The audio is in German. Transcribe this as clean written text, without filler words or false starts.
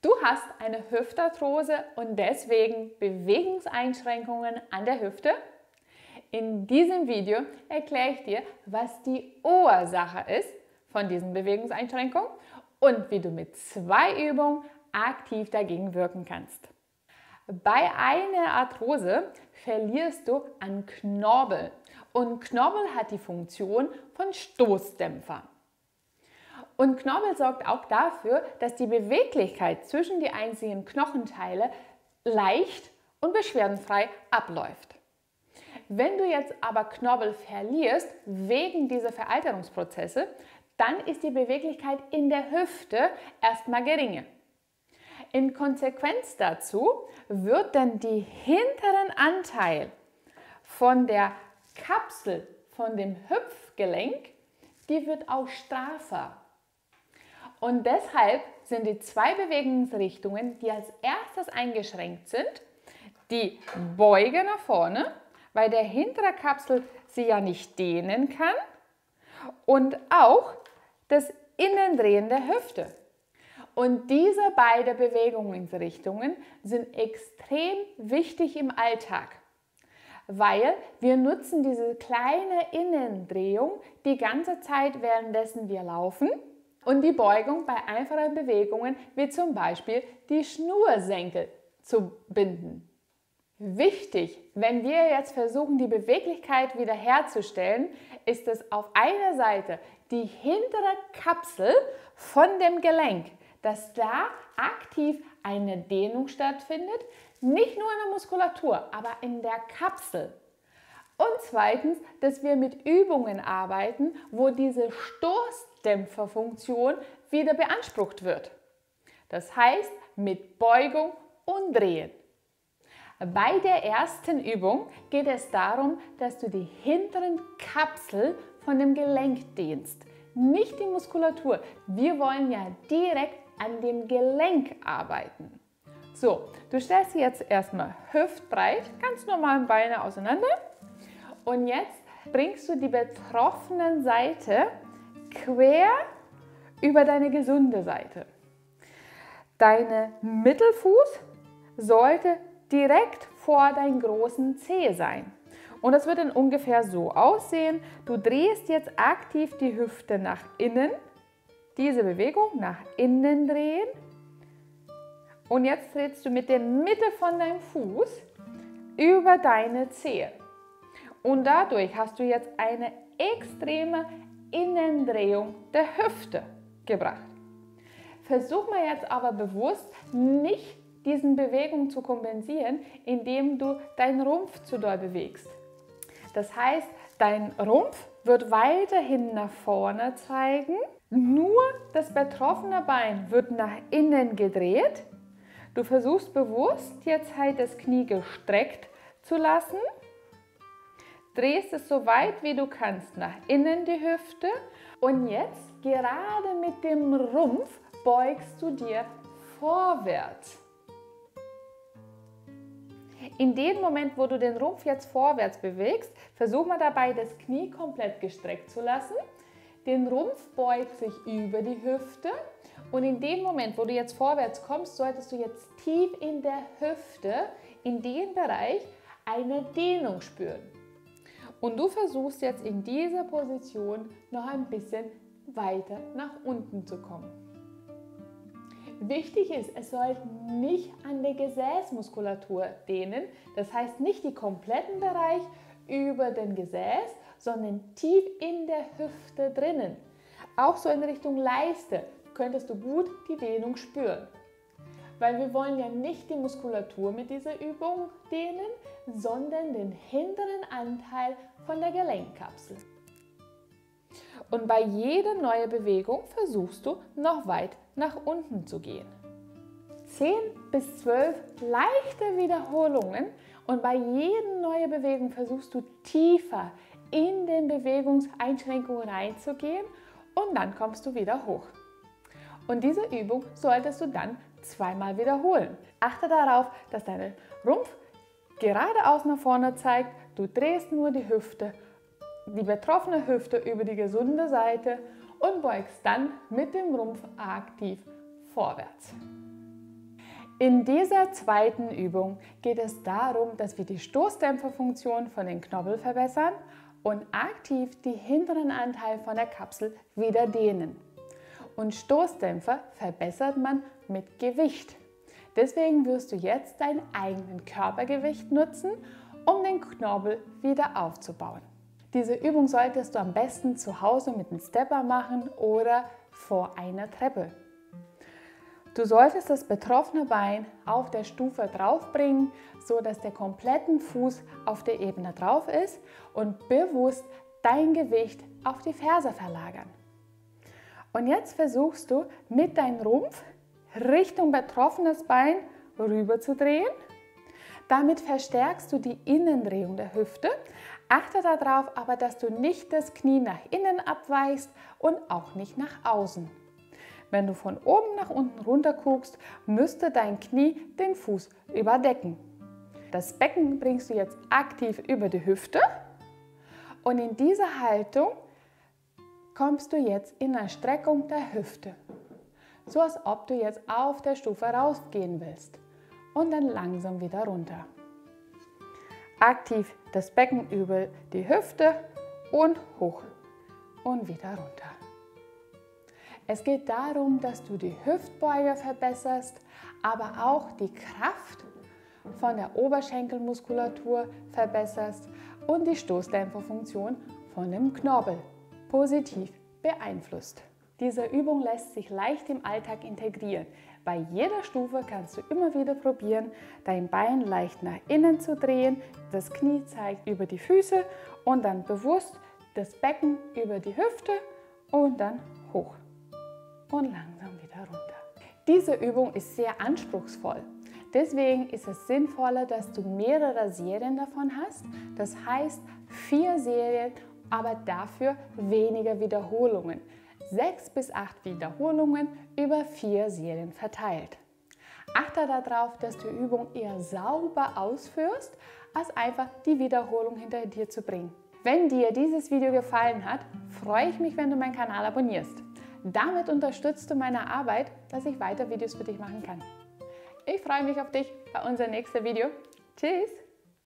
Du hast eine Hüftarthrose und deswegen Bewegungseinschränkungen an der Hüfte? In diesem Video erkläre ich dir, was die Ursache ist von diesen Bewegungseinschränkungen und wie du mit 2 Übungen aktiv dagegen wirken kannst. Bei einer Arthrose verlierst du an Knorpel und Knorpel hat die Funktion von Stoßdämpfer. Und Knorpel sorgt auch dafür, dass die Beweglichkeit zwischen die einzelnen Knochenteile leicht und beschwerdenfrei abläuft. Wenn du jetzt aber Knorpel verlierst wegen dieser Veralterungsprozesse, dann ist die Beweglichkeit in der Hüfte erstmal geringer. In Konsequenz dazu wird dann die hinteren Anteil von der Kapsel von dem Hüftgelenk, die wird auch straffer. Und deshalb sind die 2 Bewegungsrichtungen, die als erstes eingeschränkt sind, die Beuge nach vorne, weil der hintere Kapsel sie ja nicht dehnen kann, und auch das Innendrehen der Hüfte. Und diese beiden Bewegungsrichtungen sind extrem wichtig im Alltag, weil wir nutzen diese kleine Innendrehung die ganze Zeit, währenddessen wir laufen, und die Beugung bei einfachen Bewegungen, wie zum Beispiel die Schnürsenkel zu binden. Wichtig, wenn wir jetzt versuchen, die Beweglichkeit wiederherzustellen, ist es auf einer Seite die hintere Kapsel von dem Gelenk, dass da aktiv eine Dehnung stattfindet, nicht nur in der Muskulatur, aber in der Kapsel. Und zweitens, dass wir mit Übungen arbeiten, wo diese Stoßdämpferfunktion wieder beansprucht wird. Das heißt, mit Beugung und Drehen. Bei der ersten Übung geht es darum, dass du die hinteren Kapsel von dem Gelenk dehnst, nicht die Muskulatur. Wir wollen ja direkt an dem Gelenk arbeiten. So, du stellst sie jetzt erstmal hüftbreit, ganz normal Beine auseinander. Und jetzt bringst du die betroffene Seite quer über deine gesunde Seite. Dein Mittelfuß sollte direkt vor deinem großen Zeh sein. Und das wird dann ungefähr so aussehen. Du drehst jetzt aktiv die Hüfte nach innen. Diese Bewegung nach innen drehen. Und jetzt drehst du mit der Mitte von deinem Fuß über deine Zehe. Und dadurch hast du jetzt eine extreme Innendrehung der Hüfte gebracht. Versuch mal jetzt aber bewusst nicht diesen Bewegungen zu kompensieren, indem du deinen Rumpf zu doll bewegst. Das heißt, dein Rumpf wird weiterhin nach vorne zeigen, nur das betroffene Bein wird nach innen gedreht. Du versuchst bewusst jetzt halt das Knie gestreckt zu lassen. Drehst es so weit wie du kannst nach innen die Hüfte und jetzt gerade mit dem Rumpf beugst du dir vorwärts. In dem Moment, wo du den Rumpf jetzt vorwärts bewegst, versuch mal dabei, das Knie komplett gestreckt zu lassen. Den Rumpf beugt sich über die Hüfte und in dem Moment, wo du jetzt vorwärts kommst, solltest du jetzt tief in der Hüfte, in dem Bereich, eine Dehnung spüren. Und du versuchst jetzt in dieser Position noch ein bisschen weiter nach unten zu kommen. Wichtig ist, es soll nicht an der Gesäßmuskulatur dehnen, das heißt nicht den kompletten Bereich über den Gesäß, sondern tief in der Hüfte drinnen. Auch so in Richtung Leiste könntest du gut die Dehnung spüren. Weil wir wollen ja nicht die Muskulatur mit dieser Übung dehnen, sondern den hinteren Anteil von der Gelenkkapsel. Und bei jeder neuen Bewegung versuchst du noch weit nach unten zu gehen. 10 bis 12 leichte Wiederholungen und bei jeder neuen Bewegung versuchst du tiefer in den Bewegungseinschränkungen reinzugehen und dann kommst du wieder hoch. Und diese Übung solltest du dann 2-mal wiederholen. Achte darauf, dass dein Rumpf geradeaus nach vorne zeigt, du drehst nur die Hüfte, die betroffene Hüfte über die gesunde Seite und beugst dann mit dem Rumpf aktiv vorwärts. In dieser zweiten Übung geht es darum, dass wir die Stoßdämpferfunktion von den Knobbel verbessern und aktiv die hinteren Anteil von der Kapsel wieder dehnen. Und Stoßdämpfer verbessert man mit Gewicht. Deswegen wirst du jetzt dein eigenes Körpergewicht nutzen, um den Knobbel wieder aufzubauen. Diese Übung solltest du am besten zu Hause mit einem Stepper machen oder vor einer Treppe. Du solltest das betroffene Bein auf der Stufe draufbringen, so dass der komplette Fuß auf der Ebene drauf ist und bewusst dein Gewicht auf die Ferse verlagern. Und jetzt versuchst du mit deinem Rumpf Richtung betroffenes Bein rüber zu drehen. Damit verstärkst du die Innendrehung der Hüfte. Achte darauf aber, dass du nicht das Knie nach innen abweichst und auch nicht nach außen. Wenn du von oben nach unten runter guckst, müsste dein Knie den Fuß überdecken. Das Becken bringst du jetzt aktiv über die Hüfte und in dieser Haltung kommst du jetzt in eine Streckung der Hüfte. So als ob du jetzt auf der Stufe rausgehen willst und dann langsam wieder runter. Aktiv das Becken über die Hüfte und hoch und wieder runter. Es geht darum, dass du die Hüftbeuge verbesserst, aber auch die Kraft von der Oberschenkelmuskulatur verbesserst und die Stoßdämpferfunktion von dem Knorpel positiv beeinflusst. Diese Übung lässt sich leicht im Alltag integrieren. Bei jeder Stufe kannst du immer wieder probieren, dein Bein leicht nach innen zu drehen, das Knie zeigt über die Füße und dann bewusst das Becken über die Hüfte und dann hoch und langsam wieder runter. Diese Übung ist sehr anspruchsvoll. Deswegen ist es sinnvoller, dass du mehrere Serien davon hast. Das heißt 4 Serien, aber dafür weniger Wiederholungen. 6 bis 8 Wiederholungen über 4 Serien verteilt. Achte darauf, dass du die Übung eher sauber ausführst, als einfach die Wiederholung hinter dir zu bringen. Wenn dir dieses Video gefallen hat, freue ich mich, wenn du meinen Kanal abonnierst. Damit unterstützt du meine Arbeit, dass ich weiter Videos für dich machen kann. Ich freue mich auf dich bei unserem nächsten Video. Tschüss!